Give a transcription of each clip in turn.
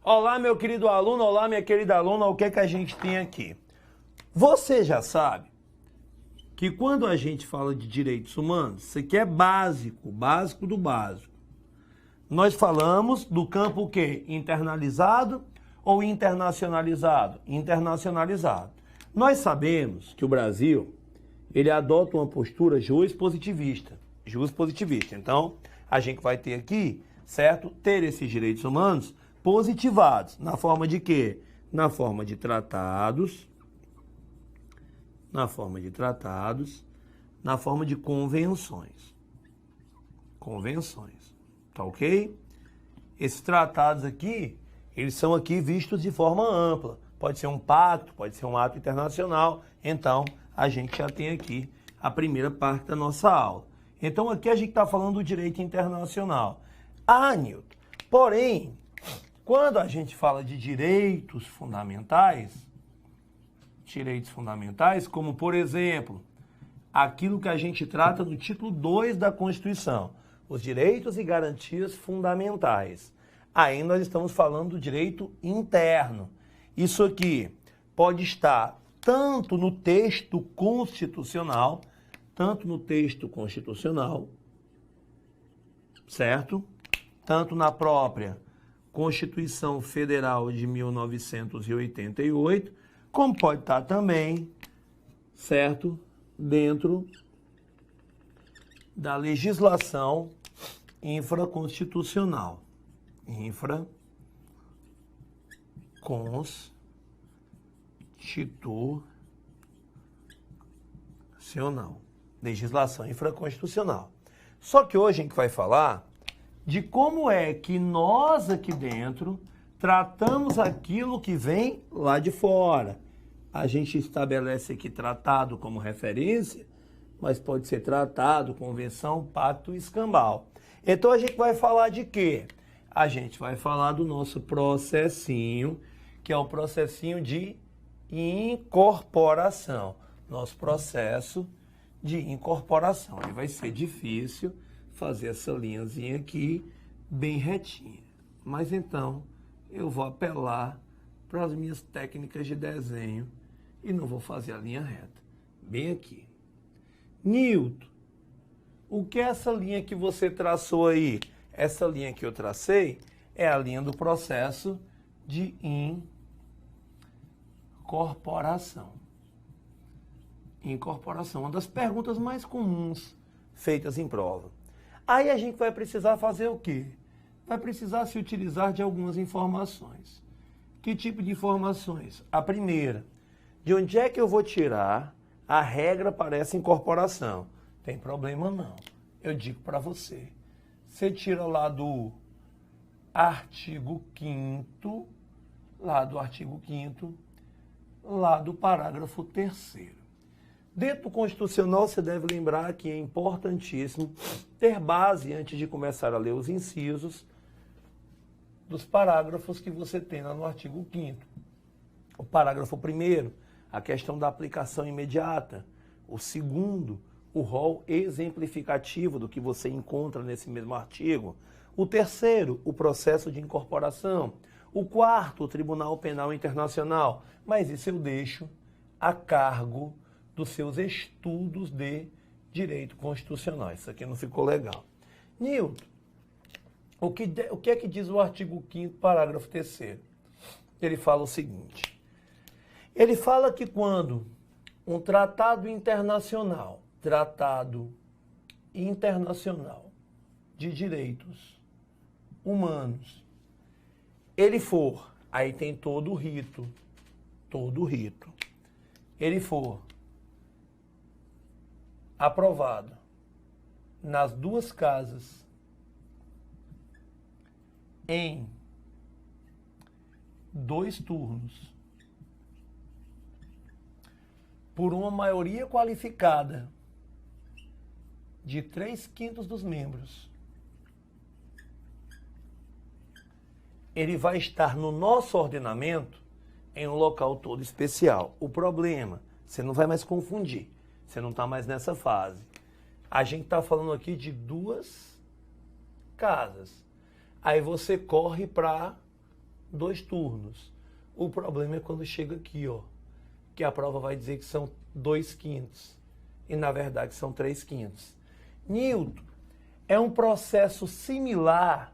Olá, meu querido aluno, olá, minha querida aluna, o que é que a gente tem aqui? Você já sabe que quando a gente fala de direitos humanos, isso aqui é básico, básico do básico. Nós falamos do campo o quê? Internalizado ou internacionalizado? Internacionalizado. Nós sabemos que o Brasil, ele adota uma postura juspositivista. Juspositivista. Então, a gente vai ter aqui, certo? Ter esses direitos humanos positivados. Na forma de quê? Na forma de tratados, na forma de convenções. Convenções. Tá ok? Esses tratados aqui, eles são aqui vistos de forma ampla. Pode ser um pacto, pode ser um ato internacional. Então, a gente já tem aqui a primeira parte da nossa aula. Então, aqui a gente está falando do direito internacional. Ah, Nilton, porém, quando a gente fala de direitos fundamentais, como, por exemplo, aquilo que a gente trata no título 2 da Constituição, os direitos e garantias fundamentais. Aí nós estamos falando do direito interno. Isso aqui pode estar tanto no texto constitucional, certo? Tanto na própria Constituição Federal de 1988, como pode estar também, certo? Dentro da legislação infraconstitucional. Legislação infraconstitucional. Só que hoje a gente vai falar de como é que nós aqui dentro tratamos aquilo que vem lá de fora. A gente estabelece aqui tratado como referência, mas pode ser tratado, convenção, pacto e escambau. Então a gente vai falar de quê? A gente vai falar do nosso processinho, que é o processinho de incorporação. Nosso processo de incorporação. E vai ser difícil fazer essa linhazinha aqui bem retinha. Mas então eu vou apelar para as minhas técnicas de desenho e não vou fazer a linha reta. Bem aqui. Nilton, o que é essa linha que você traçou aí? Essa linha que eu tracei é a linha do processo de incorporação. Incorporação, uma das perguntas mais comuns feitas em prova. Aí a gente vai precisar fazer o quê? Vai precisar se utilizar de algumas informações. Que tipo de informações? A primeira, de onde é que eu vou tirar a regra para essa incorporação? Tem problema não. Eu digo para você. Você tira lá do artigo 5º, lá do parágrafo 3º. Dentro do Constitucional, você deve lembrar que é importantíssimo ter base, antes de começar a ler os incisos, dos parágrafos que você tem lá no artigo 5º. O parágrafo 1º, a questão da aplicação imediata. O 2º, o rol exemplificativo do que você encontra nesse mesmo artigo. O 3º, o processo de incorporação. O 4º, o Tribunal Penal Internacional. Mas isso eu deixo a cargo dos seus estudos de direito constitucional. Isso aqui não ficou legal. Nilton, o que é que diz o artigo 5º, parágrafo 3º? Ele fala o seguinte. Ele fala que quando um tratado internacional de direitos humanos, ele for, aí tem todo o rito, ele for aprovado nas duas casas em 2 turnos por uma maioria qualificada de 3/5 dos membros, ele vai estar no nosso ordenamento em um local todo especial. O problema, você não vai mais confundir. Você não está mais nessa fase. A gente está falando aqui de 2 casas. Aí você corre para 2 turnos. O problema é quando chega aqui, ó, que a prova vai dizer que são 2/5 e na verdade são 3/5. Newton, é um processo similar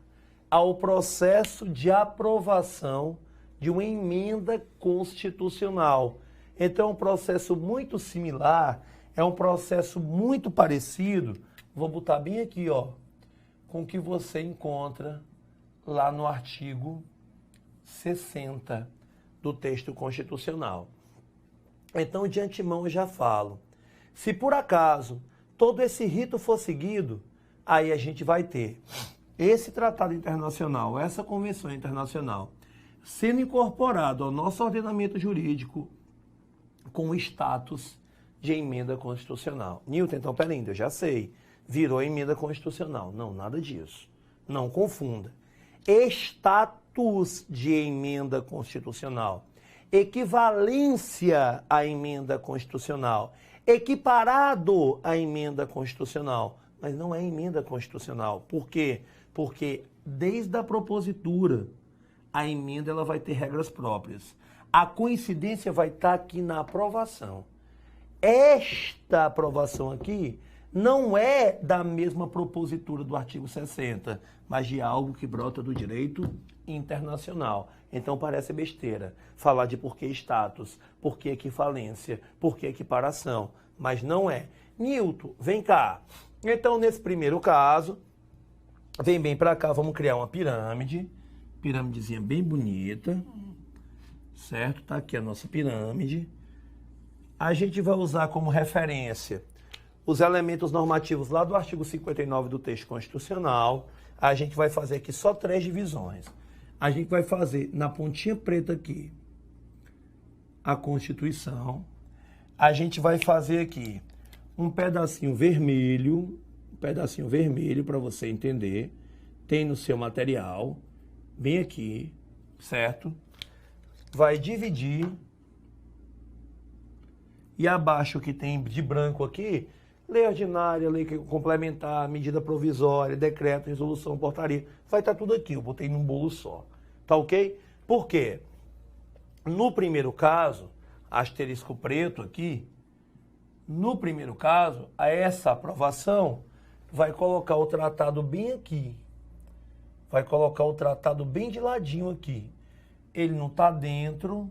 ao processo de aprovação de uma emenda constitucional. Então, é um processo muito similar, é um processo muito parecido, vou botar bem aqui, ó, com o que você encontra lá no artigo 60 do texto constitucional. Então, de antemão, eu já falo. Se por acaso todo esse rito for seguido, aí a gente vai ter esse tratado internacional, essa convenção internacional, sendo incorporado ao nosso ordenamento jurídico com o status de emenda constitucional. Newton, então, peraí, eu já sei, virou emenda constitucional. Não, nada disso. Não confunda. Status de emenda constitucional. Equivalência à emenda constitucional. Equiparado à emenda constitucional. Mas não é emenda constitucional. Por quê? Porque desde a propositura, a emenda ela vai ter regras próprias. A coincidência vai estar aqui na aprovação. Esta aprovação aqui não é da mesma propositura do artigo 60, mas de algo que brota do direito internacional. Então parece besteira falar de por que status, por que equivalência, por que equiparação, mas não é. Newton, vem cá. Então, nesse primeiro caso, vem bem para cá, vamos criar uma pirâmide, pirâmidezinha bem bonita, certo? Tá aqui a nossa pirâmide. A gente vai usar como referência os elementos normativos lá do artigo 59 do texto constitucional. A gente vai fazer aqui só 3 divisões. A gente vai fazer na pontinha preta aqui a Constituição. A gente vai fazer aqui um pedacinho vermelho para você entender. Tem no seu material, bem aqui, certo? Vai dividir. E abaixo que tem de branco aqui, lei ordinária, lei complementar, medida provisória, decreto, resolução, portaria. Vai estar tudo aqui, eu botei num bolo só. Tá ok? Por quê? No primeiro caso, asterisco preto aqui, no primeiro caso, essa aprovação vai colocar o tratado bem aqui. Vai colocar o tratado bem de ladinho aqui. Ele não está dentro,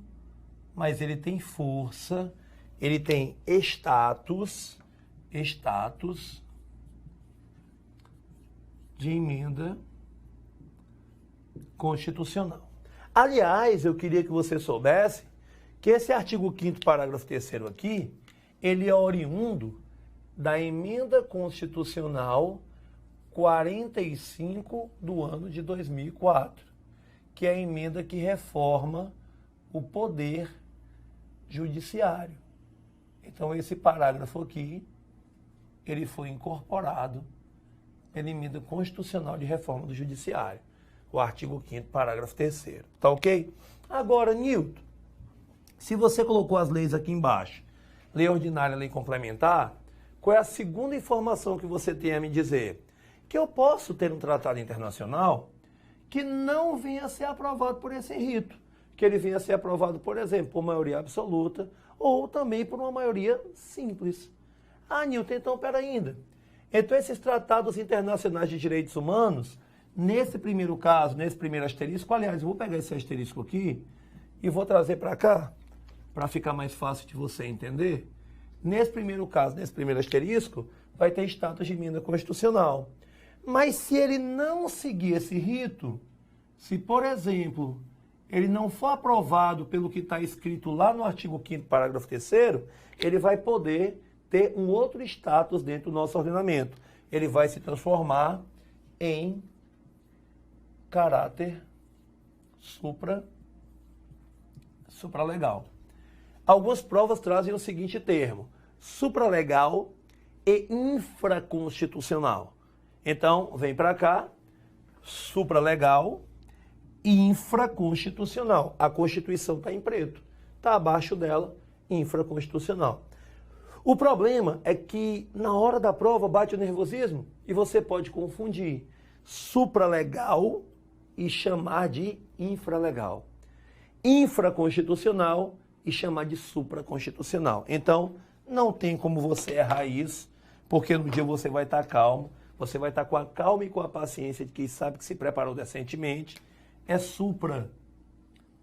mas ele tem força, ele tem status de emenda constitucional. Aliás, eu queria que você soubesse que esse artigo 5º, parágrafo 3º aqui, ele é oriundo da emenda constitucional 45 do ano de 2004, que é a emenda que reforma o poder judiciário. Então, esse parágrafo aqui, ele foi incorporado pela emenda constitucional de reforma do judiciário, o artigo 5º, parágrafo 3º. Tá ok? Agora, Newton, se você colocou as leis aqui embaixo, lei ordinária, lei complementar, qual é a segunda informação que você tem a me dizer? Que eu posso ter um tratado internacional que não venha a ser aprovado por esse rito, que ele venha a ser aprovado, por exemplo, por maioria absoluta ou também por uma maioria simples. Ah, Newton, então, pera ainda. Então, esses tratados internacionais de direitos humanos, nesse primeiro caso, nesse primeiro asterisco, aliás, eu vou pegar esse asterisco aqui e vou trazer para cá, para ficar mais fácil de você entender. Nesse primeiro caso, nesse primeiro asterisco, vai ter status de emenda constitucional. Mas se ele não seguir esse rito, se, por exemplo, ele não for aprovado pelo que está escrito lá no artigo 5º, parágrafo 3º, ele vai poder ter um outro status dentro do nosso ordenamento. Ele vai se transformar em caráter supralegal. Algumas provas trazem o seguinte termo: supralegal e infraconstitucional. Então, vem para cá, supralegal e infraconstitucional. A Constituição está em preto, está abaixo dela, infraconstitucional. O problema é que na hora da prova bate o nervosismo e você pode confundir supralegal e chamar de infralegal. Infraconstitucional e chamar de supraconstitucional. Então, não tem como você errar isso, porque no dia você vai estar calmo, você vai estar com a calma e com a paciência de quem sabe que se preparou decentemente. É supra.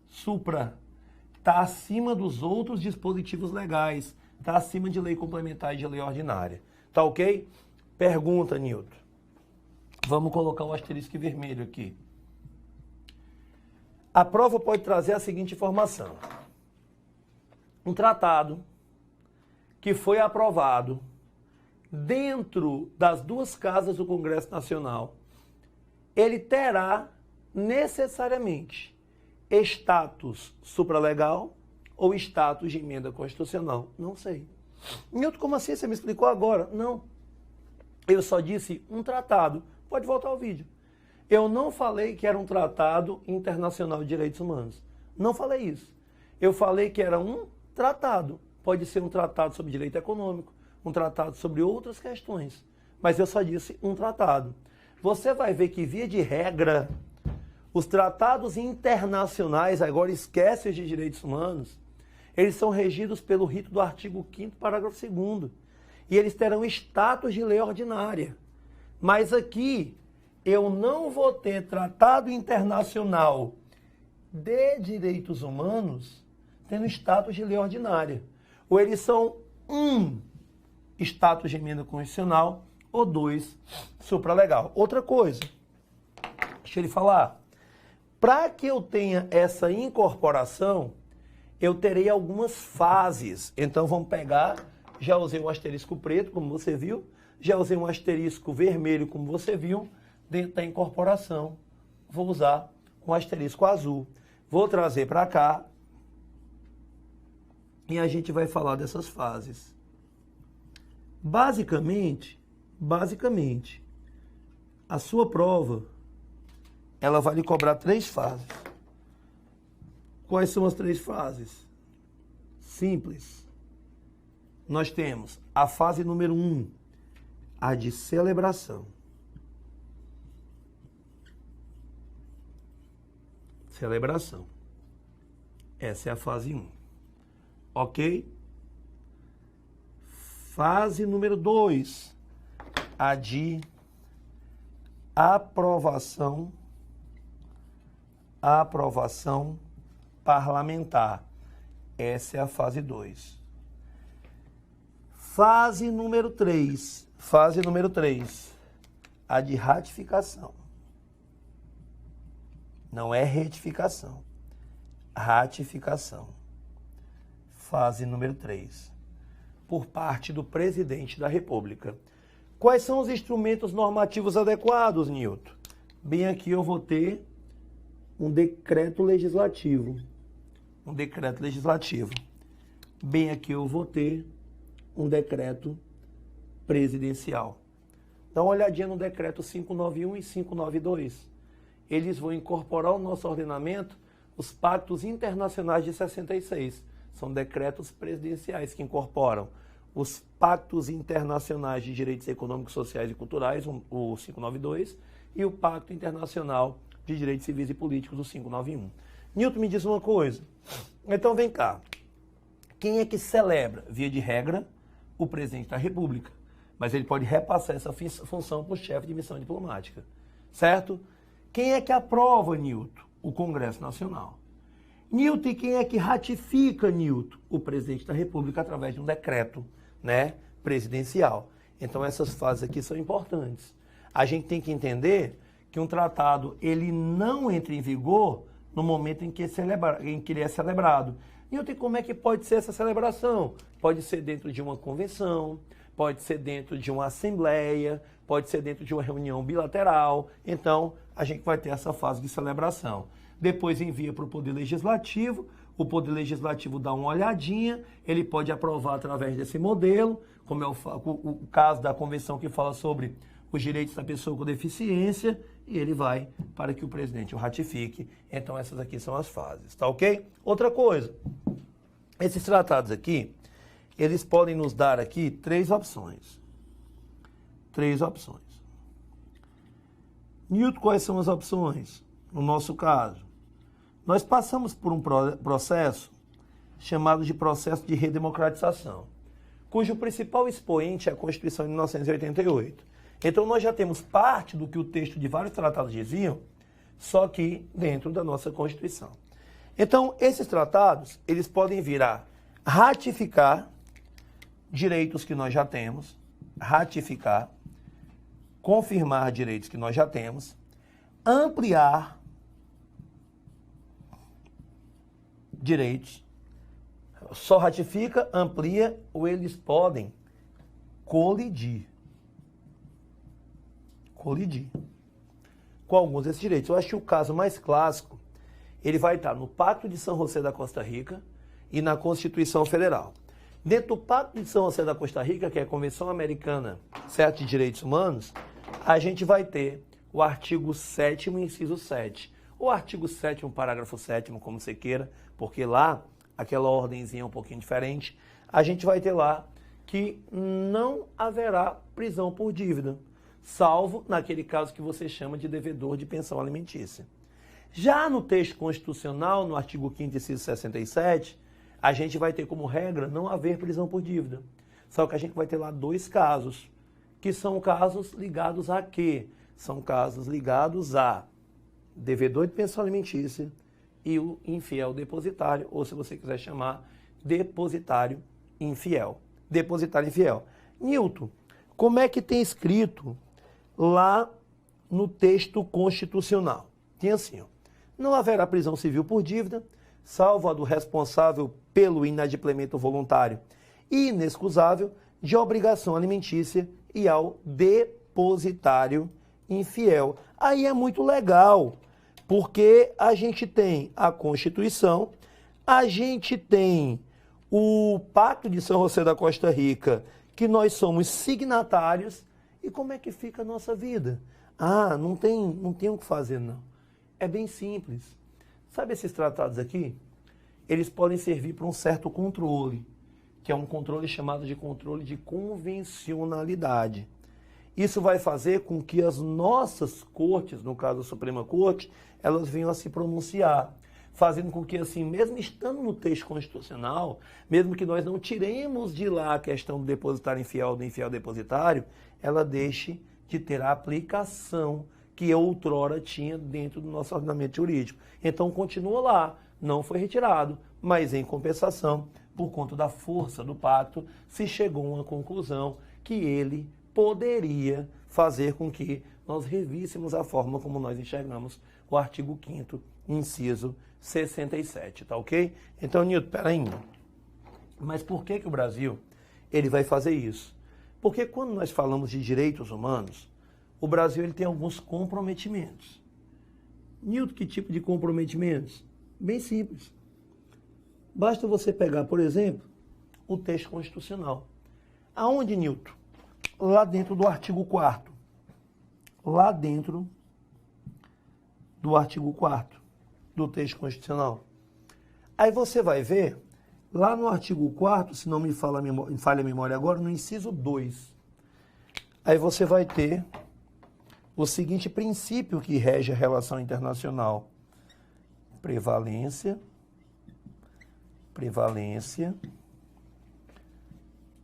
Supra. Está acima dos outros dispositivos legais. Está acima de lei complementar e de lei ordinária. Tá ok? Pergunta, Nilton. Vamos colocar um asterisco vermelho aqui. A prova pode trazer a seguinte informação. Um tratado que foi aprovado dentro das duas casas do Congresso Nacional, ele terá necessariamente status supralegal ou status de emenda constitucional? Não sei. Nilton, como assim? Você me explicou agora? Não. Eu só disse um tratado. Pode voltar ao vídeo. Eu não falei que era um tratado internacional de direitos humanos. Não falei isso. Eu falei que era um tratado. Pode ser um tratado sobre direito econômico, um tratado sobre outras questões. Mas eu só disse um tratado. Você vai ver que, via de regra, os tratados internacionais, agora esquece os de direitos humanos, eles são regidos pelo rito do artigo 5º, parágrafo 2º. E eles terão status de lei ordinária. Mas aqui, eu não vou ter tratado internacional de direitos humanos tendo status de lei ordinária. Ou eles são um status de emenda constitucional ou dois supralegal. Outra coisa, deixa ele falar. Para que eu tenha essa incorporação, eu terei algumas fases. Então vamos pegar, já usei um asterisco preto, como você viu, já usei um asterisco vermelho, como você viu, dentro da incorporação. Vou usar um asterisco azul. Vou trazer para cá e a gente vai falar dessas fases. Basicamente, a sua prova, ela vai lhe cobrar 3 fases. Quais são as 3 fases? Simples. Nós temos a fase número 1, a de celebração. Celebração. Essa é a fase 1. Ok? Fase número 2, a de aprovação parlamentar. Essa é a fase 2. Fase número 3, a de ratificação. Não é retificação, ratificação. Fase número 3, por parte do presidente da República. Quais são os instrumentos normativos adequados, Nilton? Bem, aqui eu vou ter um decreto legislativo. Bem, aqui eu vou ter um decreto presidencial. Dá uma olhadinha no decreto 591 e 592. Eles vão incorporar ao nosso ordenamento os pactos internacionais de 66. São decretos presidenciais que incorporam os pactos internacionais de direitos econômicos, sociais e culturais, o 592, e o Pacto Internacional de Direitos Civis e Políticos, o 591. Nilton, me diz uma coisa. Então, vem cá. Quem é que celebra? Via de regra, o presidente da República. Mas ele pode repassar essa função para o chefe de missão diplomática. Certo? Quem é que aprova, Nilton? O Congresso Nacional. Nilton, e quem é que ratifica, Nilton? O presidente da República através de um decreto, né, presidencial. Então essas fases aqui são importantes. A gente tem que entender que um tratado ele não entra em vigor no momento em que ele é celebrado. Nilton, como é que pode ser essa celebração? Pode ser dentro de uma convenção, pode ser dentro de uma assembleia, pode ser dentro de uma reunião bilateral. Então, a gente vai ter essa fase de celebração. Depois envia para o Poder Legislativo, o Poder Legislativo dá uma olhadinha, ele pode aprovar através desse modelo, como é o caso da convenção que fala sobre os direitos da pessoa com deficiência, e ele vai para que o presidente o ratifique. Então, essas aqui são as fases, tá ok? Outra coisa, esses tratados aqui, eles podem nos dar aqui 3 opções. 3 opções. Nilton, quais são as opções? no nosso caso, nós passamos por um processo chamado de processo de redemocratização, cujo principal expoente é a Constituição de 1988. Então, nós já temos parte do que o texto de vários tratados diziam, só que dentro da nossa Constituição. Então, esses tratados, eles podem vir a ratificar direitos que nós já temos, ratificar, confirmar direitos que nós já temos, ampliar direitos, só ratifica, amplia ou eles podem colidir com alguns desses direitos. Eu acho que o caso mais clássico, ele vai estar no Pacto de São José da Costa Rica e na Constituição Federal. Dentro do Pacto de São José da Costa Rica, que é a Convenção Americana de Direitos Humanos, a gente vai ter o artigo 7º, inciso 7. O artigo 7º, parágrafo 7º, como você queira, porque lá, aquela ordenzinha é um pouquinho diferente, a gente vai ter lá que não haverá prisão por dívida, salvo naquele caso que você chama de devedor de pensão alimentícia. Já no texto constitucional, no artigo 5º, inciso 67, a gente vai ter como regra não haver prisão por dívida. Só que a gente vai ter lá dois casos, que são casos ligados a quê? São casos ligados a devedor de pensão alimentícia e o infiel depositário, ou se você quiser chamar, depositário infiel. Depositário infiel. Nilton, como é que tem escrito lá no texto constitucional? Tem assim, ó, não haverá prisão civil por dívida, salvo a do responsável pelo inadimplemento voluntário e inexcusável de obrigação alimentícia e ao depositário infiel. Aí é muito legal, porque a gente tem a Constituição, a gente tem o Pacto de São José da Costa Rica, que nós somos signatários, e como é que fica a nossa vida? Ah, não tem o que fazer, não. É bem simples. Sabe esses tratados aqui? Eles podem servir para um certo controle, que é um controle chamado de controle de convencionalidade. Isso vai fazer com que as nossas cortes, no caso a Suprema Corte, elas venham a se pronunciar, fazendo com que, assim, mesmo estando no texto constitucional, mesmo que nós não tiremos de lá a questão do depositário infiel, do infiel depositário, ela deixe de ter a aplicação que outrora tinha dentro do nosso ordenamento jurídico. Então, continua lá, não foi retirado, mas em compensação, por conta da força do pacto, se chegou a uma conclusão que ele poderia fazer com que nós revíssemos a forma como nós enxergamos o artigo 5º, inciso 67, tá ok? Então, Nilton, peraí. Mas por que o Brasil ele vai fazer isso? Porque quando nós falamos de direitos humanos, o Brasil ele tem alguns comprometimentos. Nilton, que tipo de comprometimentos? Bem simples. Basta você pegar, por exemplo, o texto constitucional. Aonde, Nilton? Lá dentro do artigo 4º. Lá dentro do artigo 4º do texto constitucional. Aí você vai ver, lá no artigo 4º, se não me falha a memória agora, no inciso 2. Aí você vai ter o seguinte princípio que rege a relação internacional. Prevalência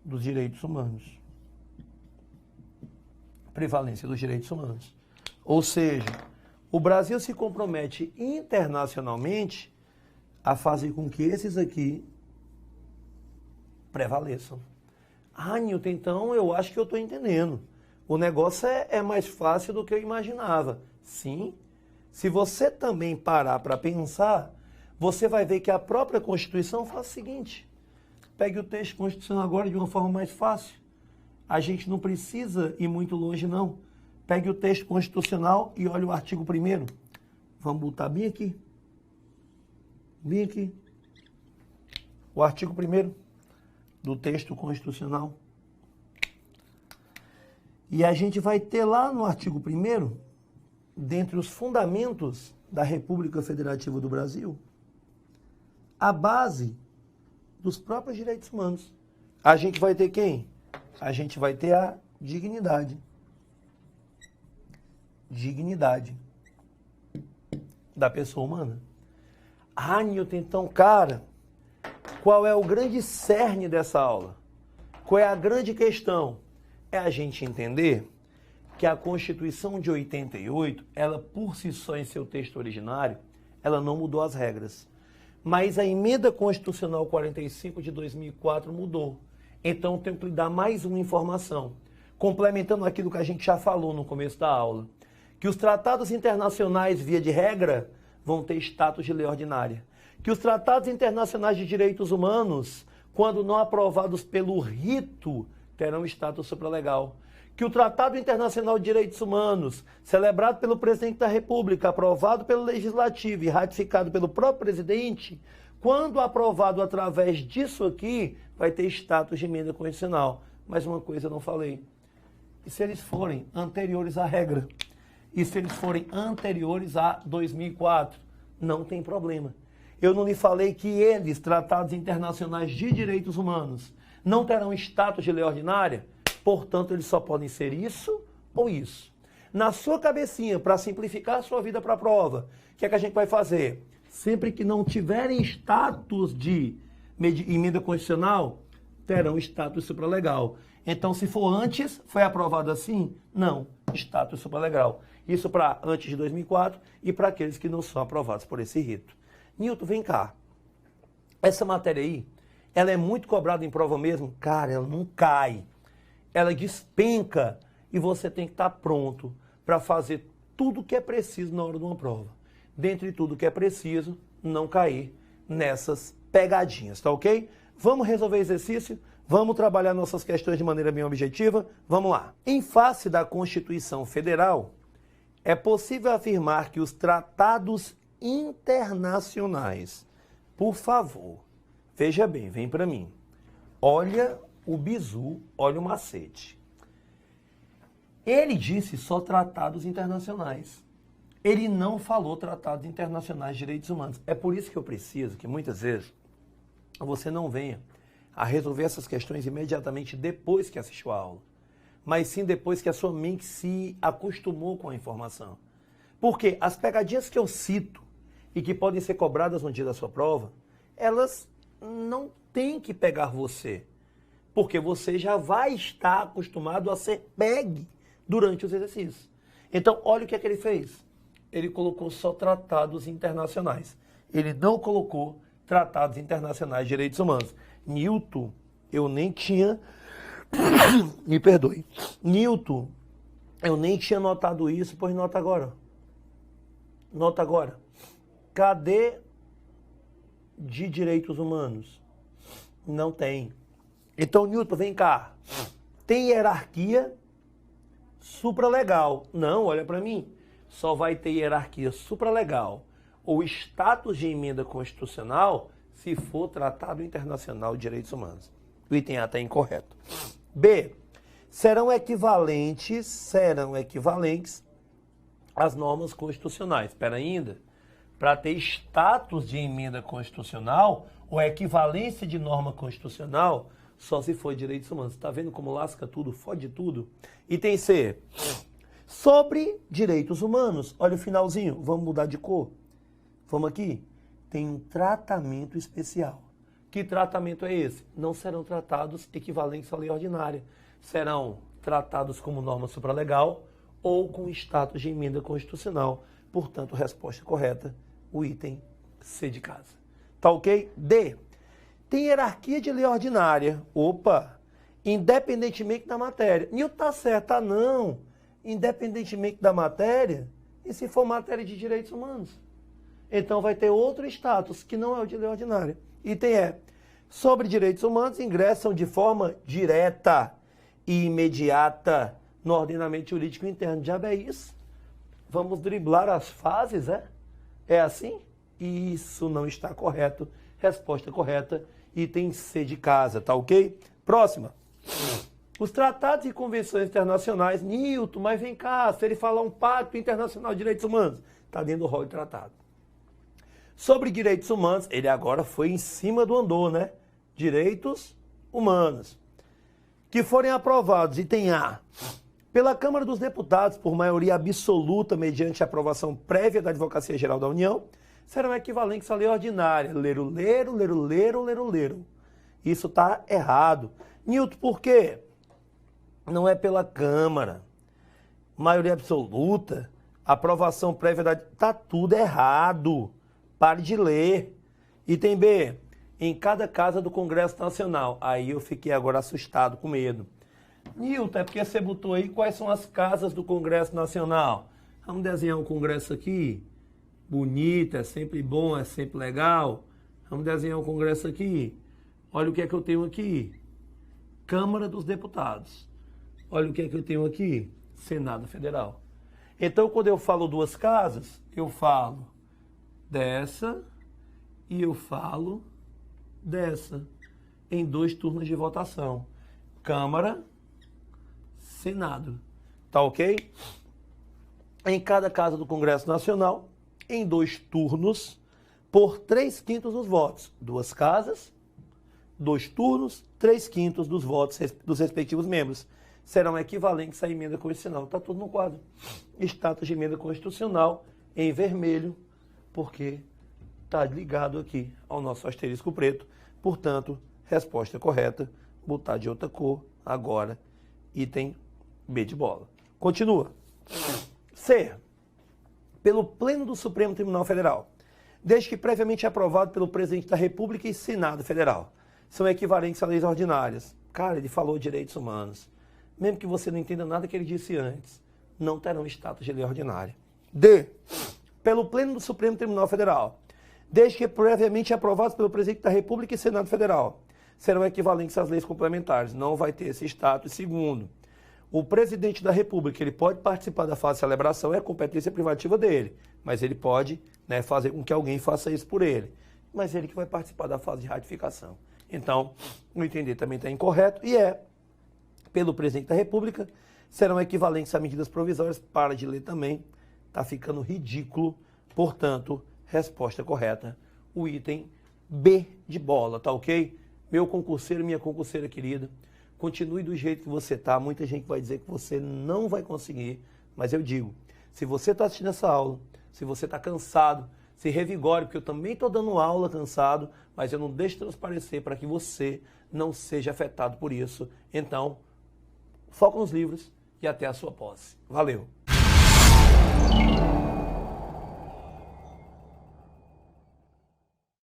dos direitos humanos. Prevalência dos direitos humanos. Ou seja, o Brasil se compromete internacionalmente a fazer com que esses aqui prevaleçam. Ah, Nilton, então eu acho que eu estou entendendo. O negócio é mais fácil do que eu imaginava. Sim, se você também parar para pensar, você vai ver que a própria Constituição faz o seguinte. Pegue o texto constitucional agora de uma forma mais fácil. A gente não precisa ir muito longe, não. Pegue o texto constitucional e olhe o artigo 1º. Vamos botar bem aqui. Bem aqui. O artigo 1º do texto constitucional. E a gente vai ter lá no artigo 1º, dentre os fundamentos da República Federativa do Brasil, a base dos próprios direitos humanos. A gente vai ter quem? A gente vai ter a dignidade. Dignidade. da pessoa humana. Ah, Newton, então, cara, qual é o grande cerne dessa aula? Qual é a grande questão? É a gente entender que a Constituição de 88, ela por si só em seu texto originário, ela não mudou as regras. Mas a Emenda Constitucional 45 de 2004 mudou. Então, eu tenho que lhe dar mais uma informação, complementando aquilo que a gente já falou no começo da aula, que os tratados internacionais, via de regra, vão ter status de lei ordinária. Que os tratados internacionais de direitos humanos, quando não aprovados pelo rito, terão status supralegal. Que o Tratado Internacional de Direitos Humanos, celebrado pelo Presidente da República, aprovado pelo Legislativo e ratificado pelo próprio Presidente, quando aprovado através disso aqui, vai ter status de emenda constitucional. Mas uma coisa eu não falei. E se eles forem anteriores à regra? E se eles forem anteriores a 2004? Não tem problema. Eu não lhe falei que eles, tratados internacionais de direitos humanos, não terão status de lei ordinária? Portanto, eles só podem ser isso ou isso. Na sua cabecinha, para simplificar a sua vida para a prova, o que é que a gente vai fazer? Sempre que não tiverem status de emenda constitucional, terão status supralegal. Então, se for antes, foi aprovado assim? Não, status supralegal. Isso para antes de 2004 e para aqueles que não são aprovados por esse rito. Newton, vem cá. Essa matéria aí, ela é muito cobrada em prova mesmo? Cara, ela não cai. Ela despenca e você tem que estar pronto para fazer tudo o que é preciso na hora de uma prova. Dentre tudo que é preciso, não cair nessas pegadinhas, tá ok? Vamos resolver exercício? Vamos trabalhar nossas questões de maneira bem objetiva? Vamos lá. Em face da Constituição Federal, é possível afirmar que os tratados internacionais, por favor, veja bem, vem para mim. Olha o bizu, olha o macete. Ele disse só tratados internacionais. Ele não falou tratados internacionais de direitos humanos. É por isso que eu preciso que muitas vezes você não venha a resolver essas questões imediatamente depois que assistiu a aula, mas sim depois que a sua mente se acostumou com a informação. Porque as pegadinhas que eu cito e que podem ser cobradas no dia da sua prova, elas não têm que pegar você, porque você já vai estar acostumado a ser pegue durante os exercícios. Então, olha o que é que ele fez. Ele colocou só tratados internacionais. Ele não colocou tratados internacionais de direitos humanos. Newton, eu nem tinha... Me perdoe. Newton, eu nem tinha notado isso, pois nota agora. Nota agora. Cadê de direitos humanos? Não tem. Então, Newton, vem cá. Tem hierarquia supralegal? Não, olha para mim. Só vai ter hierarquia supralegal ou status de emenda constitucional se for tratado internacional de direitos humanos. O item A está incorreto. B. Serão equivalentes às normas constitucionais. Espera ainda. Para ter status de emenda constitucional ou equivalência de norma constitucional, só se for direitos humanos. Está vendo como lasca tudo, fode tudo? Item C. Sobre direitos humanos. Olha o finalzinho. Vamos mudar de cor. Vamos aqui. Tem um tratamento especial. Que tratamento é esse? Não serão tratados equivalentes à lei ordinária. Serão tratados como norma supralegal ou com status de emenda constitucional. Portanto, resposta correta, o item C de casa. Tá ok? D. Tem hierarquia de lei ordinária. Opa! Independentemente da matéria. Nilton tá certo, tá não. Independentemente da matéria, e se for matéria de direitos humanos? Então vai ter outro status, que não é o de lei ordinária. Item E. Sobre direitos humanos, ingressam de forma direta e imediata no ordenamento jurídico interno. Já é isso? Vamos driblar as fases, é? É assim? Isso não está correto. Resposta correta, item C de casa, tá ok? Próxima. Os tratados e convenções internacionais, Newton, mas vem cá, se ele falar um pacto internacional de direitos humanos, está dentro do rol de tratado. Sobre direitos humanos, ele agora foi em cima do andor, né? Direitos humanos. Que forem aprovados, item A, Pela Câmara dos Deputados, por maioria absoluta, mediante aprovação prévia da Advocacia Geral da União, serão equivalentes à lei ordinária. Leiro, leiro, leiro, leiro, leiro, leiro. Isso está errado. Nilton, por quê? Não é pela Câmara. Maioria absoluta, aprovação prévia da... Está tudo errado. Pare de ler. Item B. Em cada casa do Congresso Nacional. Aí eu fiquei agora assustado, com medo. Nilton, é porque você botou aí quais são as casas do Congresso Nacional. Vamos desenhar um Congresso aqui. Bonito, é sempre bom, é sempre legal. Vamos desenhar um Congresso aqui. Olha o que é que eu tenho aqui. Câmara dos Deputados. Olha o que é que eu tenho aqui. Senado Federal. Então, quando eu falo duas casas, eu falo dessa e eu falo dessa. Em 2 turnos de votação. Câmara, Senado. Tá ok? Em cada casa do Congresso Nacional, em 2 turnos, por 3/5 dos votos. 2 casas, 2 turnos, 3/5 dos votos dos respectivos membros. Serão equivalentes à emenda constitucional. Está tudo no quadro. Status de emenda constitucional em vermelho, porque está ligado aqui ao nosso asterisco preto. Portanto, resposta correta, botar de outra cor, agora, item B de bola. Continua. C. Pelo Pleno do Supremo Tribunal Federal, desde que previamente aprovado pelo Presidente da República e Senado Federal, são equivalentes a leis ordinárias. Cara, ele falou direitos humanos. Mesmo que você não entenda nada que ele disse antes, não terão status de lei ordinária. D. Pelo Pleno do Supremo Tribunal Federal, desde que previamente aprovados pelo Presidente da República e Senado Federal, serão equivalentes às leis complementares. Não vai ter esse status. Segundo, o Presidente da República, ele pode participar da fase de celebração, é competência privativa dele, mas ele pode, né, fazer com que alguém faça isso por ele. Mas ele que vai participar da fase de ratificação. Então, o entender também está incorreto e pelo Presidente da República, serão equivalentes a medidas provisórias. Para de ler também, está ficando ridículo. Portanto, resposta correta, o item B de bola, tá ok? Meu concurseiro, minha concurseira querida, continue do jeito que você tá. Muita gente vai dizer que você não vai conseguir, mas eu digo, se você está assistindo essa aula, se você está cansado, se revigore, porque eu também estou dando aula cansado, mas eu não deixo transparecer para que você não seja afetado por isso. Então, foca nos livros e até a sua posse. Valeu!